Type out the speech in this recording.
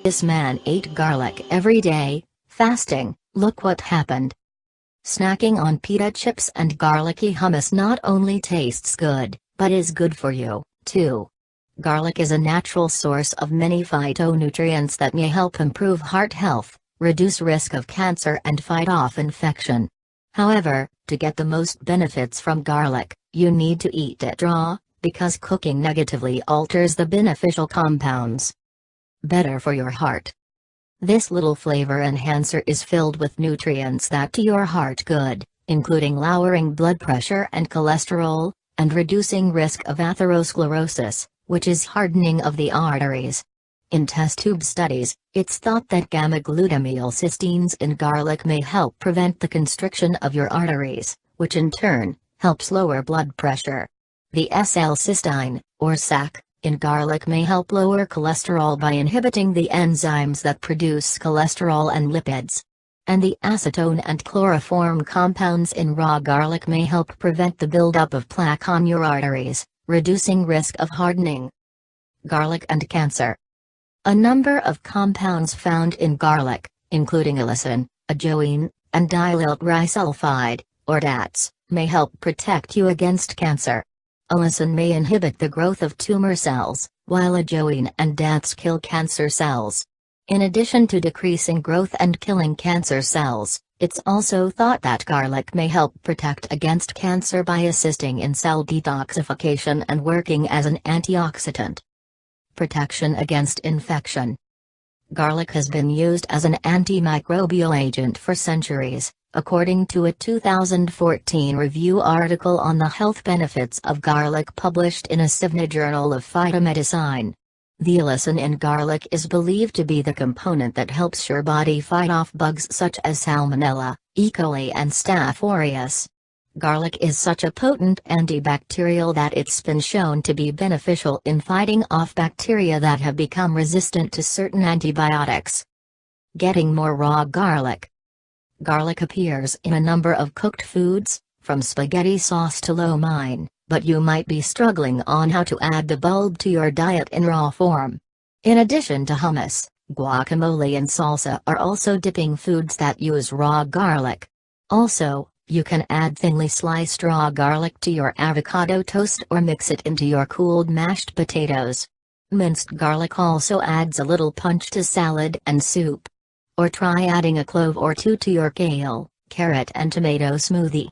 This man ate garlic every day, fasting. Look what happened. Snacking on pita chips and garlicky hummus not only tastes good, but is good for you, too. Garlic is a natural source of many phytonutrients that may help improve heart health, reduce risk of cancer and fight off infection. However, to get the most benefits from garlic, you need to eat it raw, because cooking negatively alters the beneficial compounds. Better for your heart. This little flavor enhancer is filled with nutrients that do your heart good, including lowering blood pressure and cholesterol, and reducing risk of atherosclerosis, which is hardening of the arteries. In test tube studies, it's thought that gamma-glutamyl-cysteines in garlic may help prevent the constriction of your arteries, which in turn helps lower blood pressure. The S-L-cysteine, or SAC, in garlic may help lower cholesterol by inhibiting the enzymes that produce cholesterol and lipids. And the acetone and chloroform compounds in raw garlic may help prevent the buildup of plaque on your arteries, reducing risk of hardening. Garlic and cancer. A number of compounds found in garlic, including allicin, ajoine, and diallyl trisulfide, or DATS, may help protect you against cancer. Allicin may inhibit the growth of tumor cells, while ajoine and DATS kill cancer cells. In addition to decreasing growth and killing cancer cells, it's also thought that garlic may help protect against cancer by assisting in cell detoxification and working as an antioxidant. Protection against infection. Garlic has been used as an antimicrobial agent for centuries, according to a 2014 review article on the health benefits of garlic published in a CIVNA Journal of Phytomedicine. The allicin in garlic is believed to be the component that helps your body fight off bugs such as Salmonella, E. coli and Staph aureus. Garlic is such a potent antibacterial that it's been shown to be beneficial in fighting off bacteria that have become resistant to certain antibiotics. Getting more raw garlic. Garlic appears in a number of cooked foods, from spaghetti sauce to lo mein, but you might be struggling on how to add the bulb to your diet in raw form. In addition to hummus, guacamole and salsa are also dipping foods that use raw garlic. Also, you can add thinly sliced raw garlic to your avocado toast or mix it into your cooled mashed potatoes. Minced garlic also adds a little punch to salad and soup. Or try adding a clove or two to your kale, carrot and tomato smoothie.